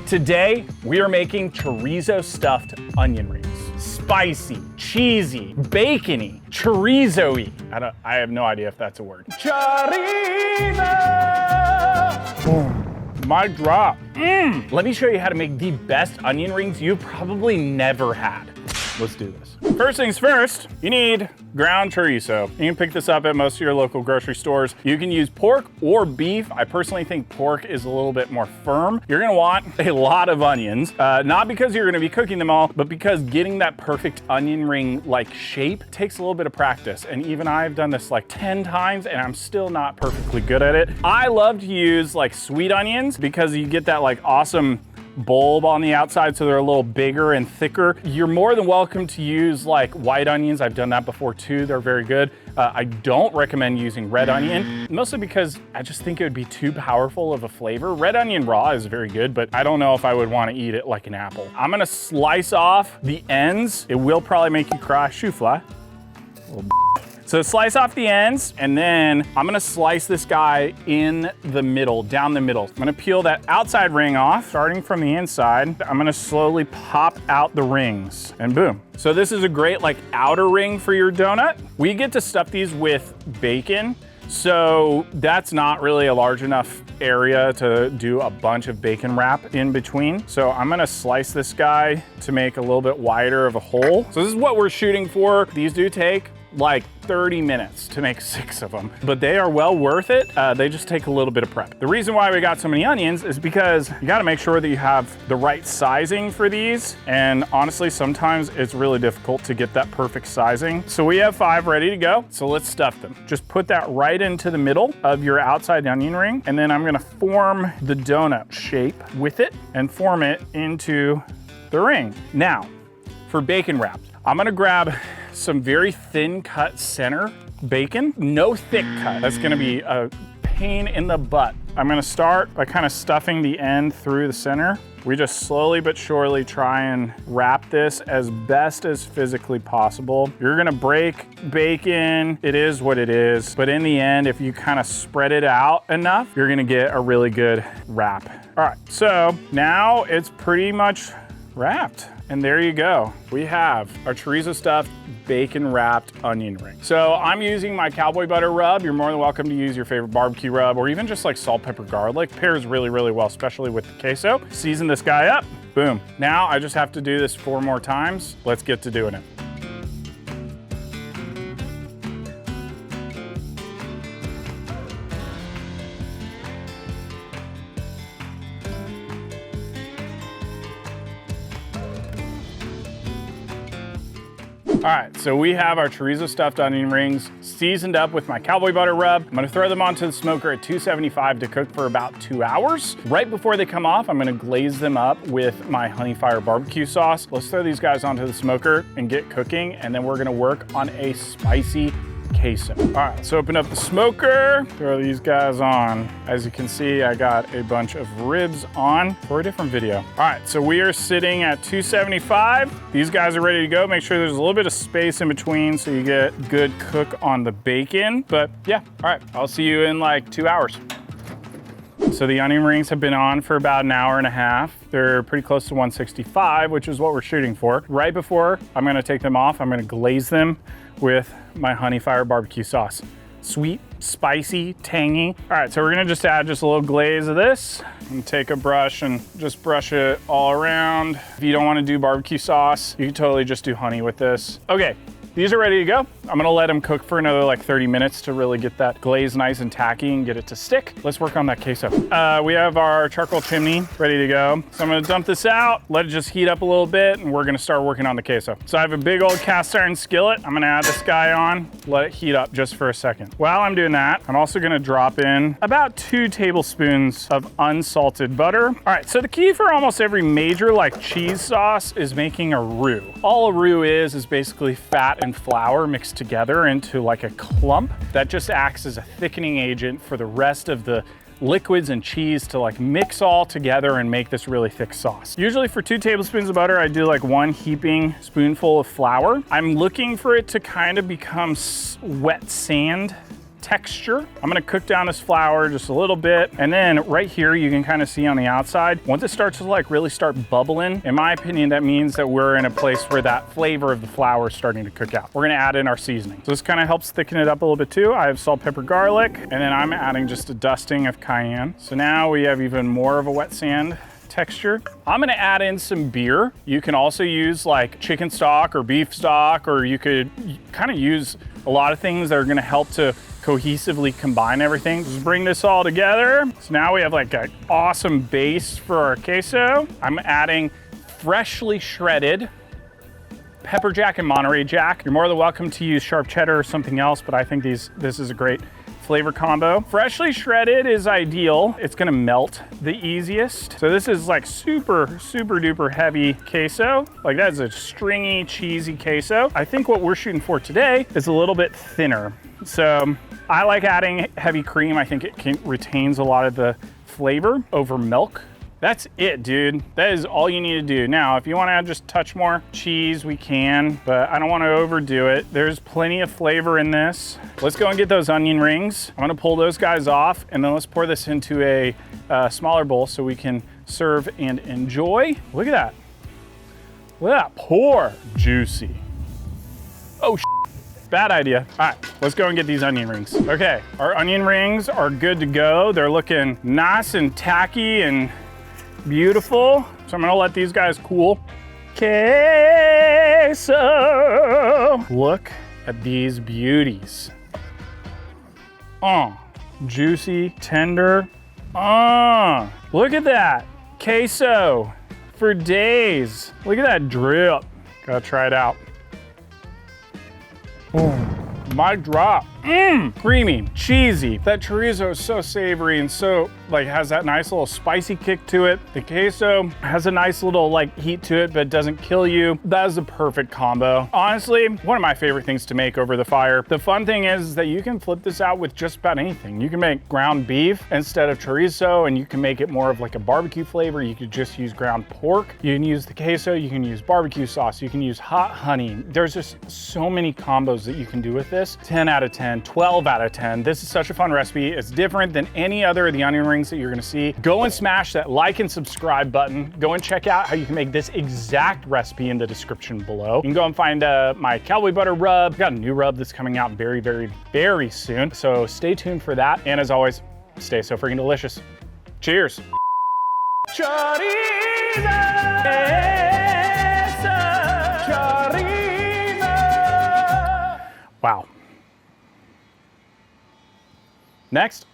Today, we are making chorizo stuffed onion rings. Spicy, cheesy, bacony, chorizo-y. I have no idea if that's a word. Chorizo! Boom. Mic drop. Let me show you how to make the best onion rings you've probably never had. Let's do this. First things first, you need ground chorizo. You can pick this up at most of your local grocery stores. You can use pork or beef. I personally think pork is a little bit more firm. You're gonna want a lot of onions, not because you're gonna be cooking them all, but because getting that perfect onion ring like shape takes a little bit of practice. And even I've done this like 10 times and I'm still not perfectly good at it. I love to use like sweet onions because you get that like awesome bulb on the outside, so they're a little bigger and thicker. You're more than welcome to use like white onions. I've done that before too. They're very good. I don't recommend using red onion, mostly because I just think it would be too powerful of a flavor. Red onion raw is very good, but I don't know if I would want to eat it like an apple. I'm gonna slice off the ends. It will probably make you cry. Shoe fly. So slice off the ends, and then I'm gonna slice this guy in the middle, down the middle. I'm gonna peel that outside ring off, starting from the inside. I'm gonna slowly pop out the rings, and boom. So this is a great like outer ring for your donut. We get to stuff these with bacon, so that's not really a large enough area to do a bunch of bacon wrap in between. So I'm gonna slice this guy to make a little bit wider of a hole. So this is what we're shooting for. These do take like 30 minutes to make 6 of them, but they are well worth it. They just take a little bit of prep. The reason why we got so many onions is because you gotta make sure that you have the right sizing for these. And honestly, sometimes it's really difficult to get that perfect sizing. So we have 5 ready to go. So let's stuff them. Just put that right into the middle of your outside onion ring. And then I'm gonna form the donut shape with it and form it into the ring. Now, for bacon wrap, I'm gonna grab some very thin cut center bacon, no thick cut. That's gonna be a pain in the butt. I'm gonna start by kind of stuffing the end through the center. We just slowly but surely try and wrap this as best as physically possible. You're gonna break bacon, it is what it is. But in the end, if you kind of spread it out enough, you're gonna get a really good wrap. All right, so now it's pretty much wrapped. And there you go. We have our chorizo stuffed bacon wrapped onion ring. So I'm using my cowboy butter rub. You're more than welcome to use your favorite barbecue rub or even just like salt, pepper, garlic. Pairs really, really well, especially with the queso. Season this guy up, boom. Now I just have to do this 4 more times. Let's get to doing it. All right, so we have our chorizo stuffed onion rings seasoned up with my cowboy butter rub. I'm gonna throw them onto the smoker at 275 to cook for about 2 hours. Right before they come off, I'm gonna glaze them up with my honey fire barbecue sauce. Let's throw these guys onto the smoker and get cooking, and then we're gonna work on a spicy queso. All right, so open up the smoker, throw these guys on. As you can see, I got a bunch of ribs on for a different video. All right, so we are sitting at 275. These guys are ready to go. Make sure there's a little bit of space in between so you get good cook on the bacon. But yeah, all right, I'll see you in like 2 hours. So the onion rings have been on for about an hour and a half. They're pretty close to 165, which is what we're shooting for. Right before I'm gonna take them off, I'm gonna glaze them with my honey fire barbecue sauce. Sweet, spicy, tangy. All right, so we're gonna just add just a little glaze of this and take a brush and just brush it all around. If you don't wanna do barbecue sauce, you can totally just do honey with this. Okay. These are ready to go. I'm gonna let them cook for another like 30 minutes to really get that glaze nice and tacky and get it to stick. Let's work on that queso. We have our charcoal chimney ready to go. So I'm gonna dump this out, let it just heat up a little bit, and we're gonna start working on the queso. So I have a big old cast iron skillet. I'm gonna add this guy on, let it heat up just for a second. While I'm doing that, I'm also gonna drop in about 2 tablespoons of unsalted butter. All right, so the key for almost every major like cheese sauce is making a roux. All a roux is basically fat and flour mixed together into like a clump that just acts as a thickening agent for the rest of the liquids and cheese to like mix all together and make this really thick sauce. Usually for 2 tablespoons of butter, I do like 1 heaping spoonful of flour. I'm looking for it to kind of become wet sand texture. I'm gonna cook down this flour just a little bit. And then right here, you can kind of see on the outside, once it starts to like really start bubbling, in my opinion, that means that we're in a place where that flavor of the flour is starting to cook out. We're gonna add in our seasoning. So this kind of helps thicken it up a little bit too. I have salt, pepper, garlic, and then I'm adding just a dusting of cayenne. So now we have even more of a wet sand texture. I'm gonna add in some beer. You can also use like chicken stock or beef stock, or you could kind of use a lot of things that are gonna help to cohesively combine everything. Just bring this all together. So now we have like an awesome base for our queso. I'm adding freshly shredded pepper jack and Monterey Jack. You're more than welcome to use sharp cheddar or something else, but I think this is a great flavor combo. Freshly shredded is ideal. It's gonna melt the easiest. So this is like super duper heavy queso. Like that is a stringy, cheesy queso. I think what we're shooting for today is a little bit thinner. So I like adding heavy cream. I think it retains a lot of the flavor over milk. That's it, dude. That is all you need to do. Now, if you want to add just a touch more cheese, we can, but I don't want to overdo it. There's plenty of flavor in this. Let's go and get those onion rings. I'm gonna pull those guys off, and then let's pour this into a smaller bowl so we can serve and enjoy. Look at that. Look at that, pour. Juicy. Oh, bad idea. All right, let's go and get these onion rings. Okay, our onion rings are good to go. They're looking nice and tacky and beautiful. So I'm gonna let these guys cool. Queso. Look at these beauties. Juicy, tender. Look at that. Queso for days. Look at that drip. Gotta try it out. Mic drop. Creamy, cheesy. That chorizo is so savory and so like has that nice little spicy kick to it. The queso has a nice little like heat to it, but doesn't kill you. That is the perfect combo. Honestly, one of my favorite things to make over the fire. The fun thing is that you can flip this out with just about anything. You can make ground beef instead of chorizo, and you can make it more of like a barbecue flavor. You could just use ground pork. You can use the queso, you can use barbecue sauce, you can use hot honey. There's just so many combos that you can do with this. 10 out of 10, 12 out of 10. This is such a fun recipe. It's different than any other of the onion rings that you're gonna see. Go and smash that like and subscribe button. Go and check out how you can make this exact recipe in the description below. You can go and find my cowboy butter rub. I've got a new rub that's coming out very, very, very soon. So stay tuned for that. And as always, stay so freaking delicious. Cheers. Chorizo. Chorizo. Wow. Next.